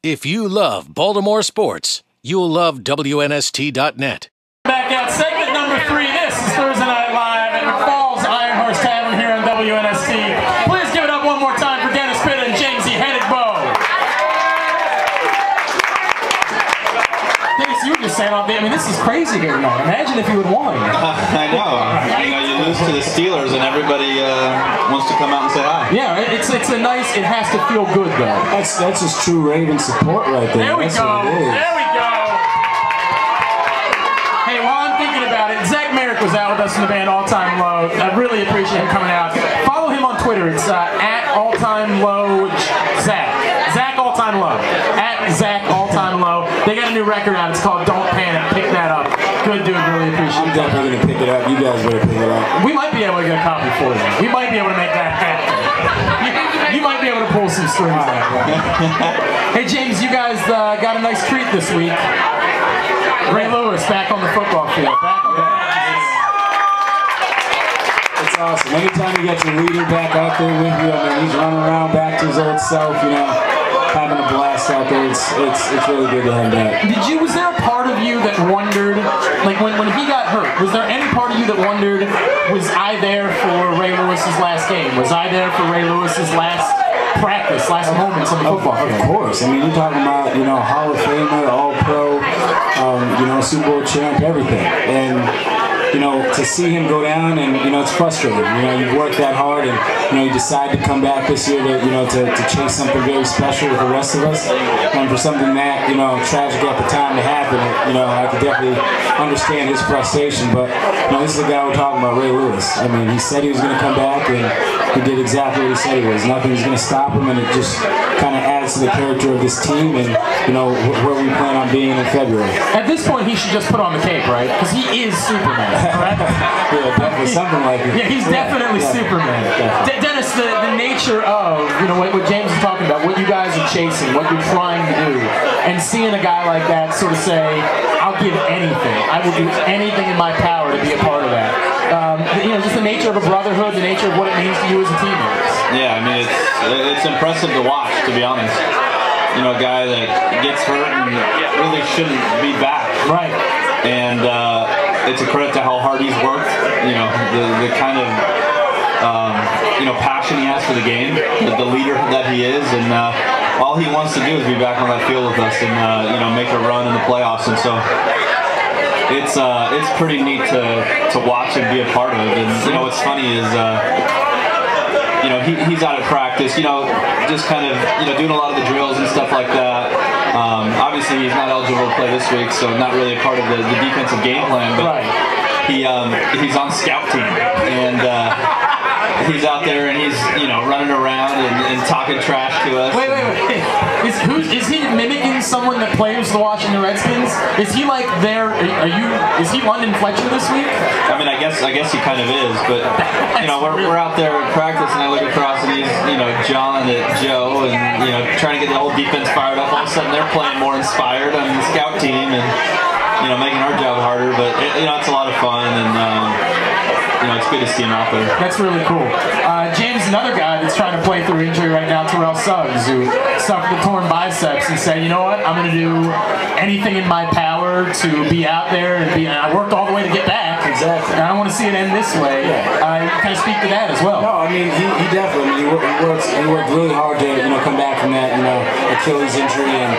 If you love Baltimore sports, you'll love WNST.net. Back at segment number 3. This is Thursday Night Live at McFall's Iron Horse Tavern here on WNST. Please give it up one more time for Dennis Pitta and James Ihedigbo. Dennis, you were just saying all day, I mean, this is crazy here tonight. Imagine if you had won. I know. You lose to the Steelers and everybody wants to come out and say hi. Yeah, it's a nice, it has to feel good though. That's just true Raven support right there. There we That's go. what it is. There we go. Hey, while I'm thinking about it, Zach Merrick was out with us in the band All Time Low. I really appreciate him coming out. Follow him on Twitter. It's at All Time Low Zach. Zach All Time Low. At Zach All Time Low. They got a new record out. It's called Don't Panic. Pick that up. Good dude. Really appreciate it. I'm definitely going to pick it up. You guys better pick it up. We might be able to get a copy for you. We might be able to make that happen. You might be able to pull some strings out. Hey James, you guys got a nice treat this week. Ray Lewis back on the football field. Back on the It's awesome. Anytime you get your leader back out there with you, I mean, he's running around back to his old self, you know, having a blast out there. It's really good to have that. Was there a part of you that wondered, like when he got hurt, was there any part of you that wondered, was I there for Ray Lewis's last game? Was I there for Ray Lewis's last practice, last moments on the football field? Of course. I mean, you're talking about, you know, Hall of Famer, All-Pro, you know, Super Bowl champ, everything. And you know, to see him go down, and you know, it's frustrating. You know, you've worked that hard, and you know, you decide to come back this year to, you know, to chase something very special with the rest of us, and for something that, you know, tragic at the time to happen. You know, I could definitely understand his frustration, but you know, this is the guy we're talking about, Ray Lewis. I mean, he said he was going to come back, and he did exactly what he said he was. Nothing's going to stop him, and it just kind of adds to the character of this team, and you know, where we plan on being in February. At this point, he should just put on the cape, right? Because he is Superman. Right? Yeah, definitely something like it. Yeah, he's definitely Superman. Dennis, the nature of, you know, what James is talking about, what you guys are chasing, what you're trying to do, and seeing a guy like that sort of say, I'll give anything. I will do anything in my power to be a part of that. You know, just the nature of a brotherhood, the nature of what it means to you as a teammate. Yeah, I mean, it's impressive to watch, to be honest. You know, a guy that gets hurt and really shouldn't be back. Right. And it's a credit to how hard he's worked, you know, the kind of, you know, passion he has for the game, the leader that he is, and all he wants to do is be back on that field with us and, you know, make a run in the playoffs. And so it's pretty neat to watch and be a part of. And, you know, what's funny is, you know, he's out at practice, you know, just kind of, you know, doing a lot of the drills and stuff like that. Obviously, he's not eligible to play this week, so not really a part of the defensive game plan. But he's on scout team, and he's out there and he's, you know, running around and talking trash to us. Wait. Is he mimicking someone that plays the Washington Redskins? Is he like there? Is he London Fletcher this week? I mean, I guess he kind of is, but you know, we're out there at practice, and I look across, and he's, you know, John at Joe, and you know, trying to get the whole defense fired up. All of a sudden, they're playing more inspired on the scout team, and you know, making our job harder. But you know, it's a lot of fun, and you know, it's good to see him out there. That's really cool. James, another guy that's trying to play through injury right now, Terrell Suggs, who suffered the torn biceps, and said, you know what, I'm going to do anything in my power to be out there, and I worked all the way to get back. Exactly. And I don't want to see it end this way. Yeah. Kind of speak to that as well. No, I mean, he definitely, he worked really hard to, you know, come back from that, you know, Achilles injury and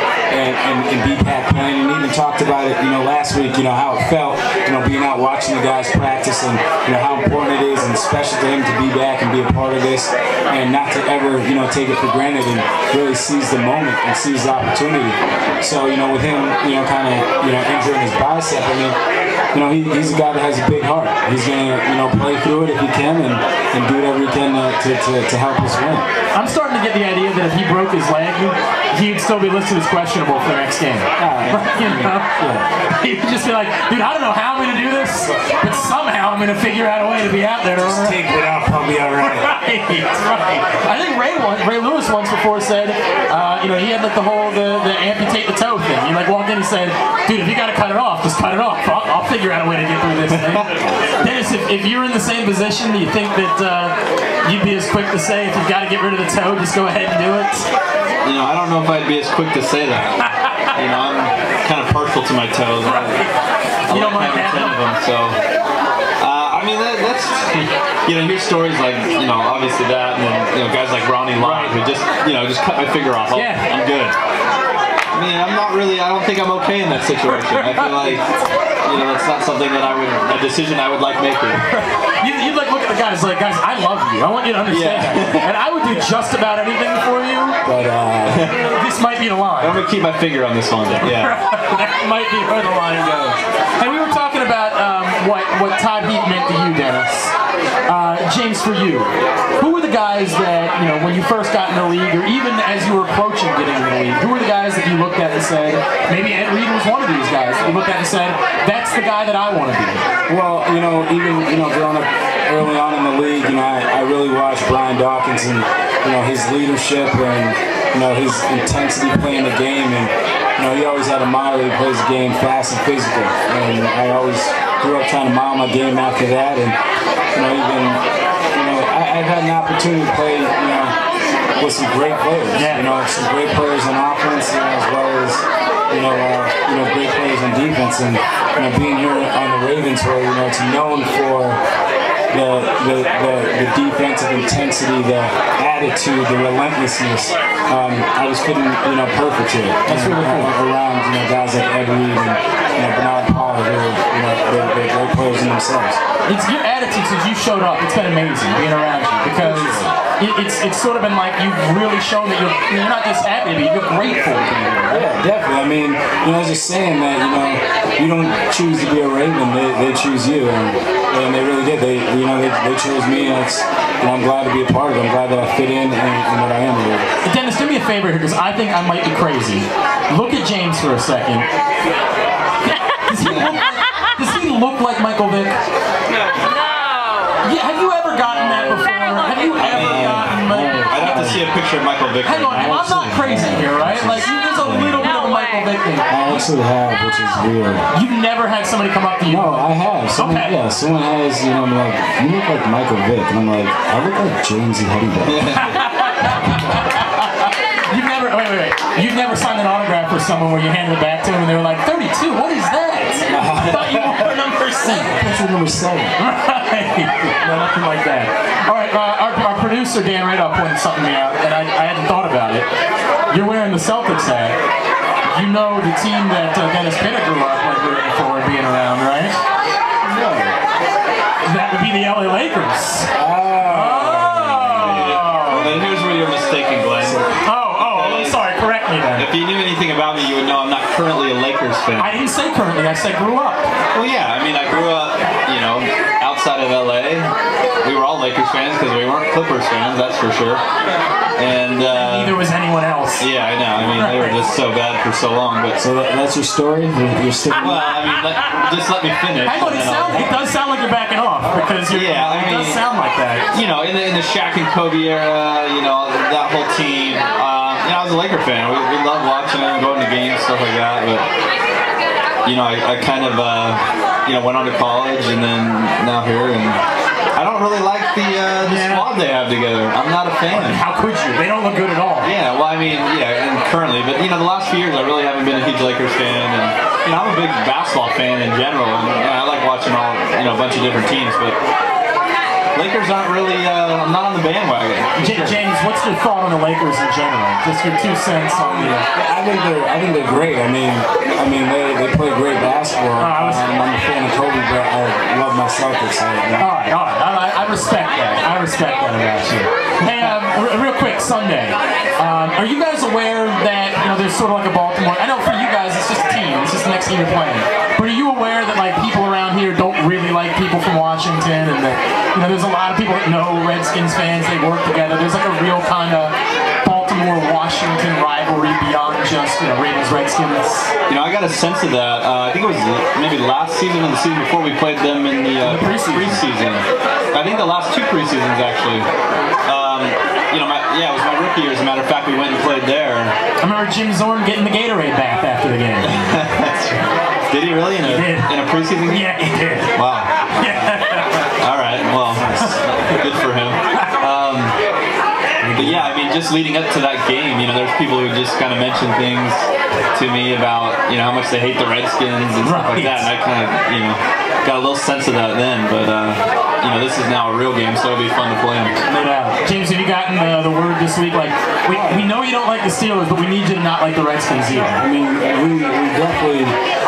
be back playing, and even talked about it, you know, last week, you know, how it felt, you know, being out watching the guys practice, and you know, how important it is and special to him to be back and be a part of this, and not to ever, you know, take it for granted, and really seize the moment and seize the opportunity. So, you know, with him, you know, kind of, you know, injuring his bicep, I mean, you know, he's a guy that has a big heart. He's gonna, you know, play through it if he can, and do whatever he can to help us win. I'm starting to get the idea that if he broke his leg, he'd still be listed as questionable for the next game. You know? He'd just be like, dude, I don't know how I'm gonna do this, but somehow I'm gonna figure out a way to be out there. Just take it off, I'll be all right. Right. I think Ray Lewis once before said, you know, he had like the whole the amputate the toe thing. He like walked in and said, dude, if you gotta cut it off, just cut it off. I'll figure out a way to get through this thing. Dennis, if you're in the same position, do you think that you'd be as quick to say, if you've got to get rid of the toe, just go ahead and do it? you know, I don't know if I'd be as quick to say that. You know, I'm kind of partial to my toes. I You don't like mind having 10 of them, so. I mean, that's, you know, here's stories like, you know, obviously that, and then, you know, guys like Ronnie Lott who just, you know, just cut my finger off. Oh, Yeah. I'm good. I mean, I'm not really, I don't think I'm okay in that situation. I feel like, you know, that's not something that a decision I would like making. You'd like look at the guys like, guys, I love you. I want you to understand that. And I would do just about anything for you, But this might be the line. I'm going to keep my finger on this one. Yeah. That might be where the line goes. And we were talking about what Todd Heap meant to you, Dennis. James, for you, who were the guys that, you know, when you first got in the league, or even as you were approaching getting in the league, who were the guys that you looked at and said, maybe Ed Reed was one of these guys that you looked at and said, that's the guy that I want to be? well, you know, even growing up early on in the league, you know, I really watched Brian Dawkins and you know his leadership and you know his intensity playing the game, and you know he always had a motto: he plays the game fast and physical, and I always grew up trying to model my game after that, and you know even I've had an opportunity to play with some great players, some great players on offense, as well as great players on defense, and being here on the Ravens, where it's known for the defensive intensity, the attitude, the relentlessness. I was fitting perfect here. That's really cool. Around guys like Ed Reed and Bernard Pollard, who they're great players in themselves. It's your attitude since you showed up. It's been amazing being around you, because it's sort of been like you've really shown that you're not just happy, but you're grateful to be here. Right? Yeah, definitely. I mean, there's a saying that you don't choose to be a Raven; they choose you, and they really did. They chose me, and I'm glad to be a part of it. I'm glad that I fit in and that I am a Raven. Dennis, do me a favor here, because I think I might be crazy. Look at James for a second. Does he look like Michael Vick? No. Yeah, have you ever gotten that before? Have you ever gotten that? I'd have to see a picture of Michael Vick. Hang on, I'm not crazy here, right? Like, there's a little bit of a Michael Vick thing. I actually have, which is weird. You've never had somebody come up to you? No, I have. Someone has, I'm like, you look like Michael Vick. And I'm like, I look like James Ihedigbo. Wait. You've never signed an autograph for someone where you handed it back to them and they were like, 32, what is that? I thought you were number 7. That's number 7. Right. No, nothing like that. All right, our producer, Dan Radar, pointed something out, and I hadn't thought about it. You're wearing the Celtics hat. You know the team that Dennis Pitta grew up rooting for and being around, right? No. That would be the LA Lakers. Then here's where you're mistaken, Glenn. I'm sorry, correct me then. If you knew anything about me, you would know I'm not currently a Lakers fan. I didn't say currently, I said grew up. Well, yeah, I mean, I grew up, outside of LA. We were all Lakers fans because we weren't Clippers fans, that's for sure. And neither was anyone else. Yeah, I know. I mean, they were just so bad for so long. But so that's your story? You're sticking. Well, I mean, just let me finish. Hang on, it does sound like you're backing off, because it does sound like that. In the Shaq and Kobe era, that whole team. I was a Laker fan. We loved watching them, going to games, stuff like that. But I kind of went on to college and then now here, and I don't really like the squad they have together. I'm not a fan. How could you? They don't look good at all. Yeah, well, I mean, and currently, but the last few years I really haven't been a huge Lakers fan, and I'm a big basketball fan in general, and I like watching all a bunch of different teams, but Lakers aren't really. I'm not on the bandwagon. James, what's your thought on the Lakers in general? Just your 2 cents on the. I think they're great. I mean they play great basketball. I'm a fan of Kobe, but I love my Celtics. All right. I respect that. I respect that about you. Hey, real quick, Sunday. Are you guys aware that there's sort of like a Baltimore? I know for you guys it's just a team. It's just the next team you're playing. But are you aware that people around here don't really like people from Washington, and that there's a lot of people that know Redskins fans, they work together. There's like a real kind of Baltimore-Washington rivalry beyond just Ravens-Redskins. I got a sense of that. I think it was maybe last season or the season before we played them in the preseason. I think the last 2 preseasons actually. It was my rookie year. As a matter of fact, we went and played there. I remember Jim Zorn getting the Gatorade bath after the game. That's right. Did he really in a preseason game? Yeah, he did. Wow. All right. Well, good for him. But yeah, I mean, just leading up to that game, you know, there's people who just kind of mention things to me about, you know, how much they hate the Redskins and stuff like that. And I kind of, you know, got a little sense of that then. But, you know, this is now a real game, so it'll be fun to play them. No doubt. James, have you gotten the word this week? Like, we know you don't like the Steelers, but we need you to not like the Redskins either. I mean, we definitely,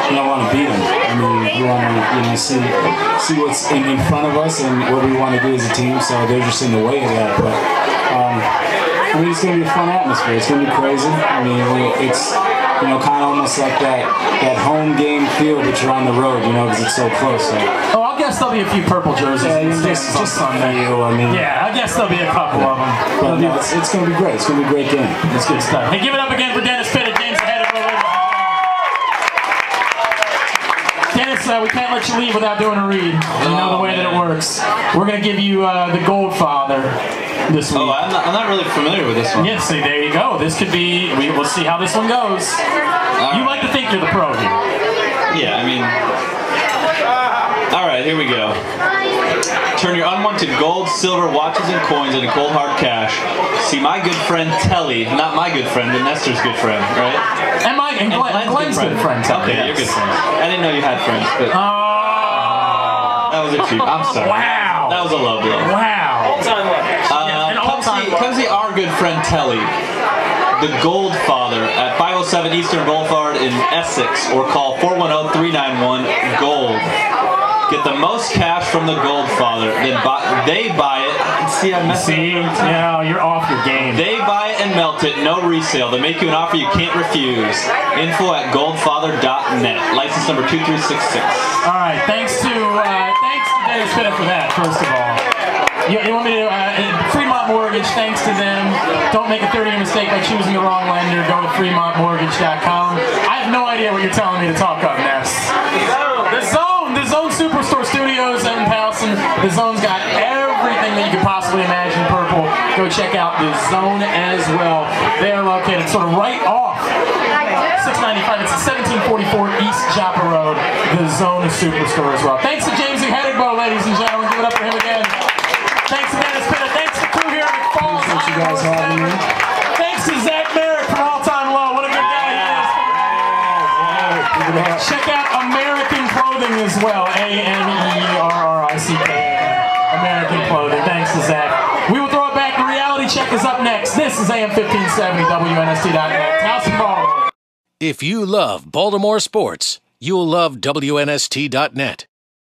you know, want to beat them. I mean, we want to, you know, see what's in front of us and what we want to do as a team. So they're just in the way of that. But I mean, it's going to be a fun atmosphere. It's going to be crazy. I mean, it's, you know, kind of almost like that home game feel, but you're on the road, you know, because it's so close. So. Oh, I guess there'll be a few purple jerseys. Yeah, just Sunday. I mean, yeah, I guess there'll be a couple of them. But no, it's going to be great. It's going to be a great game. It's good stuff. Hey, give it up again for Dennis Pitta, James Ihedigbo. Dennis, we can't let you leave without doing a read. You know the way that it works. We're going to give you the Goldfather this week. Oh, I'm not really familiar with this one. Yeah, see, there you go. This could be, we'll see how this one goes. You like to think you're the pro here. Yeah, I mean, all right, here we go. Turn your unwanted gold, silver, watches, and coins into cold hard cash. See my good friend Telly, not my good friend, but Nestor's good friend, right? And Glenn's good friend, Telly. Okay, you're good friends. I didn't know you had friends, but that was a cheap. I'm sorry. Wow. That was a low blow. Wow. Come see our good friend Telly, the Goldfather, at 507 Eastern Boulevard in Essex, or call 410-391-GOLD. Get the most cash from the Goldfather, then they buy it. See, I messed up. Yeah, you're off your game. They buy it and melt it, no resale. They make you an offer you can't refuse. Info at goldfather.net. License number 2366. All right, thanks to Dennis Pitta for that, first of all. You want me to, Fremont Mortgage, thanks to them. Don't make a 30-year mistake by choosing the wrong lender. Go to fremontmortgage.com. I have no idea what you're telling me to talk up next. The Zone Superstore Studios in Towson. The Zone's got everything that you could possibly imagine purple. Go check out the Zone as well. They are located sort of right off 695. It's 1744 East Joppa Road. The Zone Superstore as well. Thanks to James Ihedigbo, ladies and gentlemen. Give it up for him again. Thanks to Dennis Pitta. Thanks to the crew here at McFalls. Appreciate you guys having me. Thanks to Zach Merrick from All Time Low. What a good guy he is. Check out American Clothing as well. AMERRICK. American Clothing. Thanks to Zach. We will throw it back. The reality check is up next. This is AM 1570 WNST.net. Towson, Baltimore. If you love Baltimore sports, you'll love WNST.net.